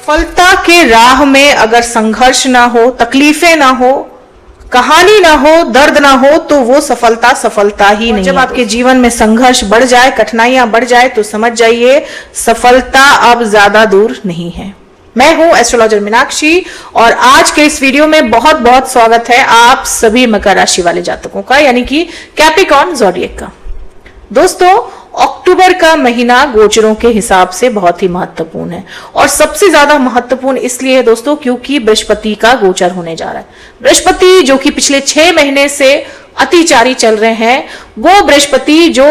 सफलता के राह में अगर संघर्ष ना हो, तकलीफें ना हो, कहानी ना हो, दर्द ना हो, तो वो सफलता ही नहीं। जब आपके जीवन में संघर्ष बढ़ जाए, कठिनाइयां बढ़ जाए, तो समझ जाइए सफलता अब ज्यादा दूर नहीं है। मैं हूं एस्ट्रोलॉजर मीनाक्षी और आज के इस वीडियो में बहुत बहुत स्वागत है आप सभी मकर राशि वाले जातकों का, यानी कि कैप्रिकॉर्न ज़ोडिएक का। दोस्तों, अक्टूबर का महीना गोचरों के हिसाब से बहुत ही महत्वपूर्ण है और सबसे ज्यादा महत्वपूर्ण इसलिए है दोस्तों क्योंकि बृहस्पति का गोचर होने जा रहा है। बृहस्पति जो कि पिछले 6 महीने से अतिचारी चल रहे हैं, वो बृहस्पति जो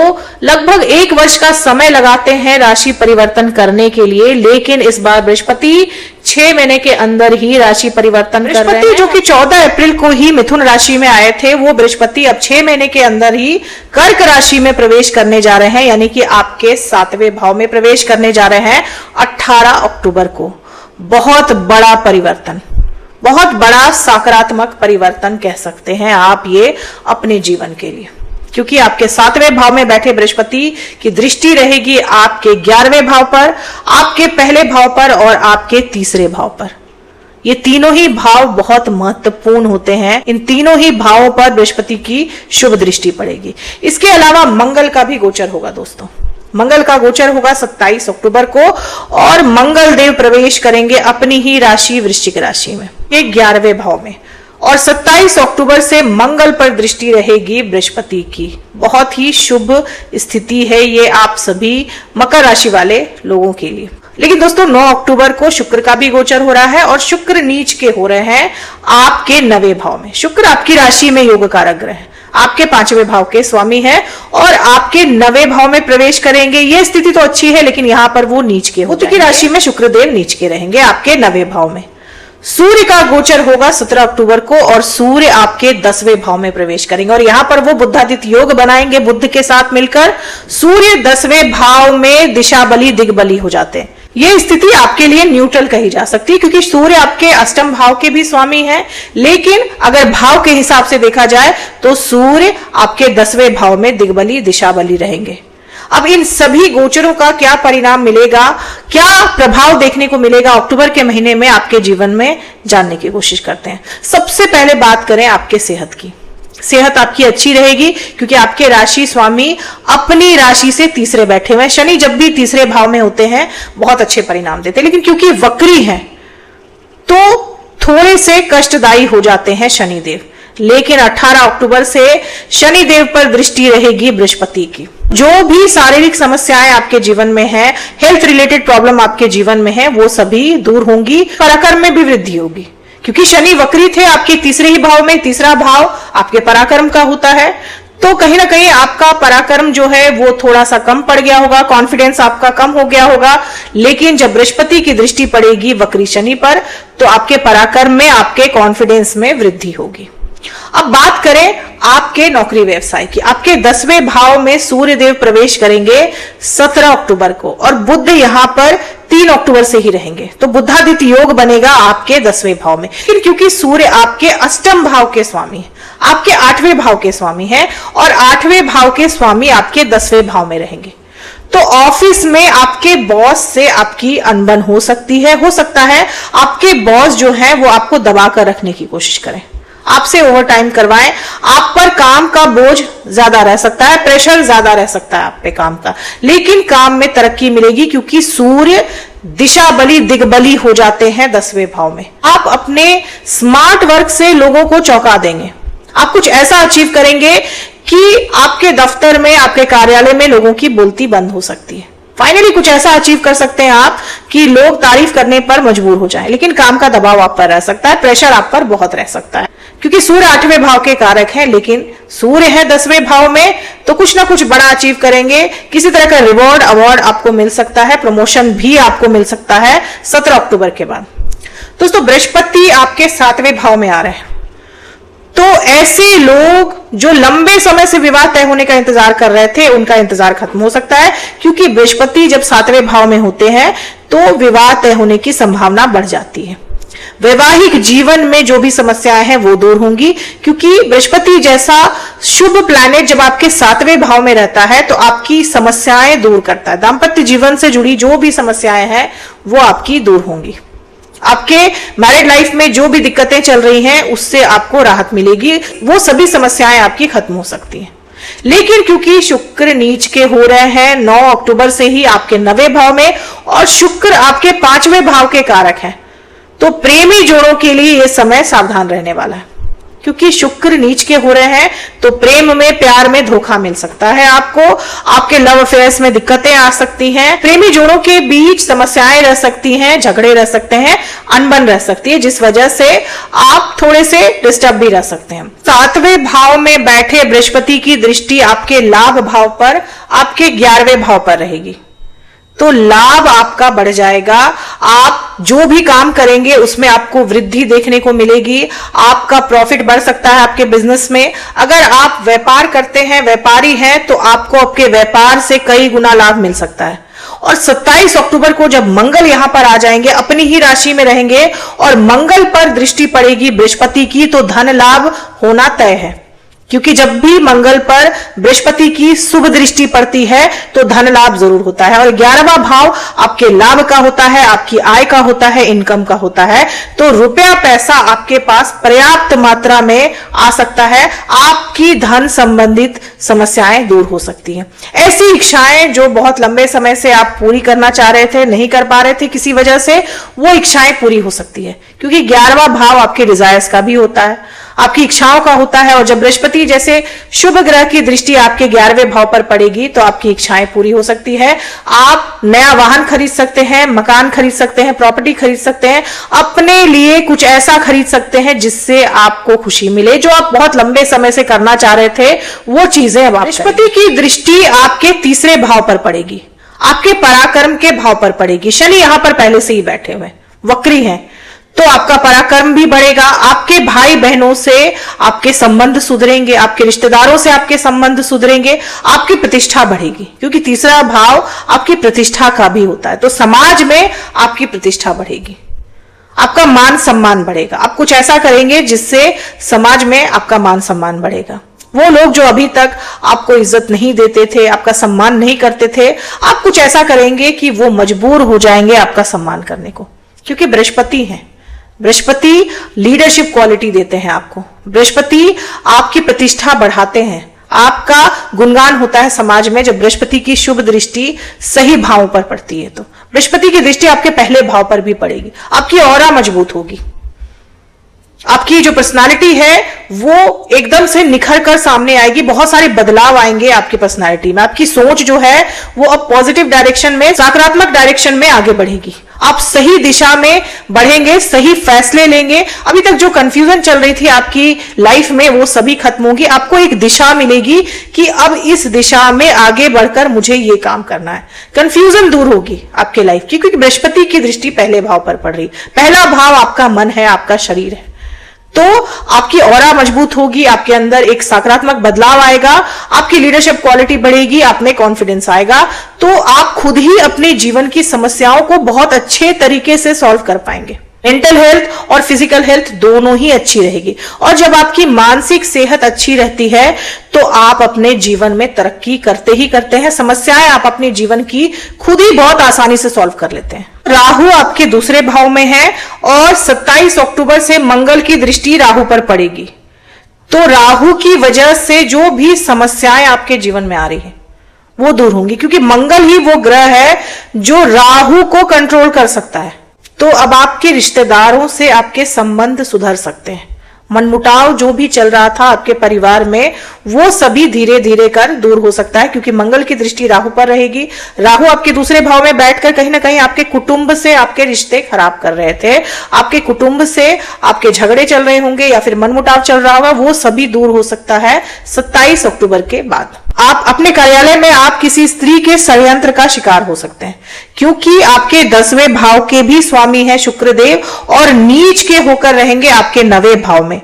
लगभग 1 वर्ष का समय लगाते हैं राशि परिवर्तन करने के लिए, लेकिन इस बार बृहस्पति 6 महीने के अंदर ही राशि परिवर्तन कर रहे हैं। जो कि 14 अप्रैल को ही मिथुन राशि में आए थे, वो बृहस्पति अब 6 महीने के अंदर ही कर्क राशि में प्रवेश करने जा रहे हैं, यानी कि आपके 7वें भाव में प्रवेश करने जा रहे हैं 18 अक्टूबर को। बहुत बड़ा परिवर्तन, बहुत बड़ा सकारात्मक परिवर्तन कह सकते हैं आप ये अपने जीवन के लिए, क्योंकि आपके 7वें भाव में बैठे बृहस्पति की दृष्टि रहेगी आपके 11वें भाव पर, आपके पहले भाव पर और आपके तीसरे भाव पर। ये तीनों ही भाव बहुत महत्वपूर्ण होते हैं। इन तीनों ही भावों पर बृहस्पति की शुभ दृष्टि पड़ेगी। इसके अलावा मंगल का भी गोचर होगा दोस्तों। मंगल का गोचर होगा 27 अक्टूबर को और मंगल देव प्रवेश करेंगे अपनी ही राशि वृश्चिक राशि में, ये 11वें भाव में, और 27 अक्टूबर से मंगल पर दृष्टि रहेगी बृहस्पति की। बहुत ही शुभ स्थिति है ये आप सभी मकर राशि वाले लोगों के लिए। लेकिन दोस्तों 9 अक्टूबर को शुक्र का भी गोचर हो रहा है और शुक्र नीच के हो रहे हैं आपके 9वें भाव में। शुक्र आपकी राशि में योग कारक ग्रह है, आपके 5वें भाव के स्वामी है और आपके 9वें भाव में प्रवेश करेंगे। ये स्थिति तो अच्छी है, लेकिन यहाँ पर वो नीच के, बुध की राशि में शुक्रदेव नीच के रहेंगे आपके 9वें भाव में। सूर्य का गोचर होगा 17 अक्टूबर को और सूर्य आपके 10वें भाव में प्रवेश करेंगे और यहां पर वो बुधादित्य योग बनाएंगे बुध के साथ मिलकर। सूर्य 10वें भाव में दिशा बली दिग्बली हो जाते हैं। ये स्थिति आपके लिए न्यूट्रल कही जा सकती है, क्योंकि सूर्य आपके अष्टम भाव के भी स्वामी हैं, लेकिन अगर भाव के हिसाब से देखा जाए तो सूर्य आपके 10वें भाव में दिग्बली दिशा बली रहेंगे। अब इन सभी गोचरों का क्या परिणाम मिलेगा, क्या प्रभाव देखने को मिलेगा अक्टूबर के महीने में आपके जीवन में, जानने की कोशिश करते हैं। सबसे पहले बात करें आपके सेहत की। सेहत आपकी अच्छी रहेगी क्योंकि आपके राशि स्वामी अपनी राशि से तीसरे बैठे हुए हैं। शनि जब भी तीसरे भाव में होते हैं बहुत अच्छे परिणाम देते हैं, लेकिन क्योंकि वक्री हैं तो थोड़े से कष्टदायी हो जाते हैं शनिदेव। लेकिन 18 अक्टूबर से शनिदेव पर दृष्टि रहेगी बृहस्पति की। जो भी शारीरिक समस्याएं आपके जीवन में है, हेल्थ रिलेटेड प्रॉब्लम आपके जीवन में है, वो सभी दूर होंगी। पराक्रम में भी वृद्धि होगी क्योंकि शनि वक्री थे आपके तीसरे ही भाव में। तीसरा भाव आपके पराक्रम का होता है, तो कहीं ना कहीं आपका पराक्रम जो है वो थोड़ा सा कम पड़ गया होगा, कॉन्फिडेंस आपका कम हो गया होगा। लेकिन जब बृहस्पति की दृष्टि पड़ेगी वक्री शनि पर तो आपके पराक्रम में, आपके कॉन्फिडेंस में वृद्धि होगी। अब बात करें आपके नौकरी व्यवसाय की। आपके 10वें भाव में सूर्यदेव प्रवेश करेंगे 17 अक्टूबर को और बुध यहां पर 3 अक्टूबर से ही रहेंगे, तो बुधादित्य योग बनेगा आपके 10वें भाव में। लेकिन क्योंकि सूर्य आपके अष्टम भाव के स्वामी है, आपके 8वें भाव के स्वामी है और 8वें भाव के स्वामी आपके 10वें भाव में रहेंगे, तो ऑफिस में आपके बॉस से आपकी अनबन हो सकती है। हो सकता है आपके बॉस जो है वो आपको दबा कर रखने की कोशिश करें, आपसे ओवर टाइम करवाएं, आप पर काम का बोझ ज्यादा रह सकता है, प्रेशर ज्यादा रह सकता है आप पे काम का। लेकिन काम में तरक्की मिलेगी क्योंकि सूर्य दिशा बली दिग्बली हो जाते हैं 10वें भाव में। आप अपने स्मार्ट वर्क से लोगों को चौंका देंगे। आप कुछ ऐसा अचीव करेंगे कि आपके दफ्तर में, आपके कार्यालय में लोगों की बोलती बंद हो सकती है। फाइनली कुछ ऐसा अचीव कर सकते हैं आप कि लोग तारीफ करने पर मजबूर हो जाएं, लेकिन काम का दबाव आप पर रह सकता है, प्रेशर आप पर बहुत रह सकता है, क्योंकि सूर्य 8वें भाव के कारक है। लेकिन सूर्य है 10वें भाव में, तो कुछ ना कुछ बड़ा अचीव करेंगे। किसी तरह का रिवॉर्ड अवार्ड आपको मिल सकता है, प्रमोशन भी आपको मिल सकता है 17 अक्टूबर के बाद। दोस्तों, बृहस्पति आपके 7वें भाव में आ रहे हैं, तो ऐसे लोग जो लंबे समय से विवाह तय होने का इंतजार कर रहे थे, उनका इंतजार खत्म हो सकता है, क्योंकि बृहस्पति जब 7वें भाव में होते हैं तो विवाह तय होने की संभावना बढ़ जाती है। वैवाहिक जीवन में जो भी समस्याएं हैं वो दूर होंगी, क्योंकि बृहस्पति जैसा शुभ प्लैनेट जब आपके 7वें भाव में रहता है तो आपकी समस्याएं दूर करता है। दाम्पत्य जीवन से जुड़ी जो भी समस्याएं हैं वो आपकी दूर होंगी। आपके मैरिड लाइफ में जो भी दिक्कतें चल रही हैं उससे आपको राहत मिलेगी, वो सभी समस्याएं आपकी खत्म हो सकती हैं। लेकिन क्योंकि शुक्र नीच के हो रहे हैं 9 अक्टूबर से ही आपके 9वें भाव में, और शुक्र आपके 5वें भाव के कारक हैं, तो प्रेमी जोड़ों के लिए यह समय सावधान रहने वाला है। क्योंकि शुक्र नीच के हो रहे हैं तो प्रेम में, प्यार में धोखा मिल सकता है आपको, आपके लव अफेयर्स में दिक्कतें आ सकती हैं, प्रेमी जोड़ों के बीच समस्याएं रह सकती हैं, झगड़े रह सकते हैं, अनबन रह सकती है, जिस वजह से आप थोड़े से डिस्टर्ब भी रह सकते हैं। 7वें भाव में बैठे बृहस्पति की दृष्टि आपके लाभ भाव पर, आपके 11वें भाव पर रहेगी, तो लाभ आपका बढ़ जाएगा। आप जो भी काम करेंगे उसमें आपको वृद्धि देखने को मिलेगी, आपका प्रॉफिट बढ़ सकता है आपके बिजनेस में। अगर आप व्यापार करते हैं, व्यापारी हैं, तो आपको आपके व्यापार से कई गुना लाभ मिल सकता है। और 27 अक्टूबर को जब मंगल यहां पर आ जाएंगे, अपनी ही राशि में रहेंगे और मंगल पर दृष्टि पड़ेगी बृहस्पति की, तो धन लाभ होना तय है। क्योंकि जब भी मंगल पर बृहस्पति की शुभ दृष्टि पड़ती है तो धन लाभ जरूर होता है। और 11वां भाव आपके लाभ का होता है, आपकी आय का होता है, इनकम का होता है, तो रुपया पैसा आपके पास पर्याप्त मात्रा में आ सकता है, आपकी धन संबंधित समस्याएं दूर हो सकती हैं। ऐसी इच्छाएं जो बहुत लंबे समय से आप पूरी करना चाह रहे थे, नहीं कर पा रहे थे किसी वजह से, वो इच्छाएं पूरी हो सकती है। क्योंकि 11वां भाव आपके डिजायर्स का भी होता है, आपकी इच्छाओं का होता है। और जब बृहस्पति जैसे शुभ ग्रह की दृष्टि आपके 11वें भाव पर पड़ेगी तो आपकी इच्छाएं पूरी हो सकती है। आप नया वाहन खरीद सकते हैं, मकान खरीद सकते हैं, प्रॉपर्टी खरीद सकते हैं, अपने लिए कुछ ऐसा खरीद सकते हैं जिससे आपको खुशी मिले, जो आप बहुत लंबे समय से करना चाह रहे थे, वो चीजें अब आप। बृहस्पति की दृष्टि आपके 3रे भाव पर पड़ेगी, आपके पराक्रम के भाव पर पड़ेगी। शनि यहां पर पहले से ही बैठे हुए वक्री हैं, तो आपका पराक्रम भी बढ़ेगा, आपके भाई बहनों से आपके संबंध सुधरेंगे, आपके रिश्तेदारों से आपके संबंध सुधरेंगे, आपकी प्रतिष्ठा बढ़ेगी। क्योंकि 3रा भाव आपकी प्रतिष्ठा का भी होता है, तो समाज में आपकी प्रतिष्ठा बढ़ेगी, आपका मान सम्मान बढ़ेगा। आप कुछ ऐसा करेंगे जिससे समाज में आपका मान सम्मान बढ़ेगा। वो लोग जो अभी तक आपको इज्जत नहीं देते थे, आपका सम्मान नहीं करते थे, आप कुछ ऐसा करेंगे कि वो मजबूर हो जाएंगे आपका सम्मान करने को। क्योंकि बृहस्पति हैं, बृहस्पति लीडरशिप क्वालिटी देते हैं आपको, बृहस्पति आपकी प्रतिष्ठा बढ़ाते हैं, आपका गुणगान होता है समाज में जब बृहस्पति की शुभ दृष्टि सही भावों पर पड़ती है। तो बृहस्पति की दृष्टि आपके पहले भाव पर भी पड़ेगी, आपकी ऑरा मजबूत होगी, आपकी जो पर्सनालिटी है वो एकदम से निखर कर सामने आएगी, बहुत सारे बदलाव आएंगे आपकी पर्सनालिटी में, आपकी सोच जो है वो अब पॉजिटिव डायरेक्शन में, सकारात्मक डायरेक्शन में आगे बढ़ेगी, आप सही दिशा में बढ़ेंगे, सही फैसले लेंगे। अभी तक जो कंफ्यूजन चल रही थी आपकी लाइफ में वो सभी खत्म होगी, आपको एक दिशा मिलेगी कि अब इस दिशा में आगे बढ़कर मुझे ये काम करना है। कंफ्यूजन दूर होगी आपके लाइफ की, क्योंकि बृहस्पति की दृष्टि पहले भाव पर पड़ रही। पहला भाव आपका मन है, आपका शरीर है, तो आपकी ऑरा मजबूत होगी, आपके अंदर एक सकारात्मक बदलाव आएगा, आपकी लीडरशिप क्वालिटी बढ़ेगी, आप में कॉन्फिडेंस आएगा, तो आप खुद ही अपने जीवन की समस्याओं को बहुत अच्छे तरीके से सॉल्व कर पाएंगे। मेंटल हेल्थ और फिजिकल हेल्थ दोनों ही अच्छी रहेगी। और जब आपकी मानसिक सेहत अच्छी रहती है तो आप अपने जीवन में तरक्की करते ही करते हैं, समस्याएं आप अपने जीवन की खुद ही बहुत आसानी से सॉल्व कर लेते हैं। राहु आपके 2रे भाव में है और 27 अक्टूबर से मंगल की दृष्टि राहु पर पड़ेगी, तो राहु की वजह से जो भी समस्याएं आपके जीवन में आ रही है वो दूर होंगी, क्योंकि मंगल ही वो ग्रह है जो राहु को कंट्रोल कर सकता है। तो अब आपके रिश्तेदारों से आपके संबंध सुधर सकते हैं, मनमुटाव जो भी चल रहा था आपके परिवार में वो सभी धीरे धीरे कर दूर हो सकता है, क्योंकि मंगल की दृष्टि राहु पर रहेगी। राहु आपके 2रे भाव में बैठकर कहीं ना कहीं आपके कुटुंब से आपके रिश्ते खराब कर रहे थे, आपके कुटुंब से आपके झगड़े चल रहे होंगे या फिर मनमुटाव चल रहा होगा, वो सभी दूर हो सकता है 27 अक्टूबर के बाद। आप अपने कार्यालय में आप किसी स्त्री के षड्यंत्र का शिकार हो सकते हैं, क्योंकि आपके 10वें भाव के भी स्वामी है शुक्रदेव और नीच के होकर रहेंगे आपके 9वें भाव में।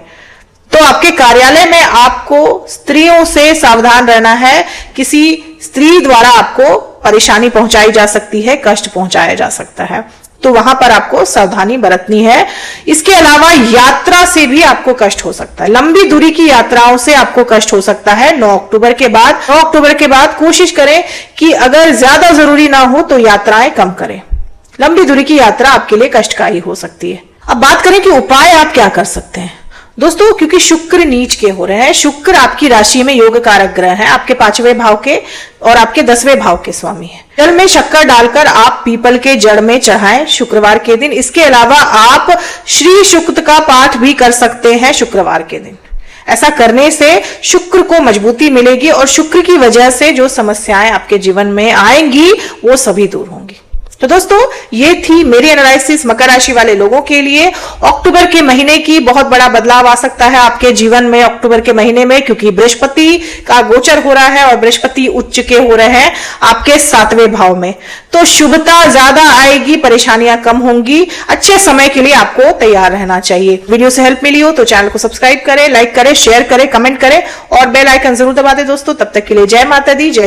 तो आपके कार्यालय में आपको स्त्रियों से सावधान रहना है, किसी स्त्री द्वारा आपको परेशानी पहुंचाई जा सकती है, कष्ट पहुंचाया जा सकता है, तो वहां पर आपको सावधानी बरतनी है। इसके अलावा यात्रा से भी आपको कष्ट हो सकता है, लंबी दूरी की यात्राओं से आपको कष्ट हो सकता है 9 अक्टूबर के बाद। 9 अक्टूबर के बाद कोशिश करें कि अगर ज्यादा जरूरी ना हो तो यात्राएं कम करें, लंबी दूरी की यात्रा आपके लिए कष्टकारी हो सकती है। अब बात करें कि उपाय आप क्या कर सकते हैं दोस्तों, क्योंकि शुक्र नीच के हो रहे हैं। शुक्र आपकी राशि में योग कारक ग्रह है, आपके 5वें भाव के और आपके 10वें भाव के स्वामी है। जल में शक्कर डालकर आप पीपल के जड़ में चढ़ाएं शुक्रवार के दिन। इसके अलावा आप श्री सूक्त का पाठ भी कर सकते हैं शुक्रवार के दिन। ऐसा करने से शुक्र को मजबूती मिलेगी और शुक्र की वजह से जो समस्याएं आपके जीवन में आएंगी वो सभी दूर होंगी। तो दोस्तों, ये थी मेरी एनालिसिस मकर राशि वाले लोगों के लिए अक्टूबर के महीने की। बहुत बड़ा बदलाव आ सकता है आपके जीवन में अक्टूबर के महीने में, क्योंकि बृहस्पति का गोचर हो रहा है और बृहस्पति उच्च के हो रहे हैं आपके 7वें भाव में। तो शुभता ज्यादा आएगी, परेशानियां कम होंगी। अच्छे समय के लिए आपको तैयार रहना चाहिए। वीडियो से हेल्प मिली हो तो चैनल को सब्सक्राइब करें, लाइक करें, शेयर करें, कमेंट करें और बेल आइकन जरूर दबा दें दोस्तों। तब तक के लिए जय माता दी, जय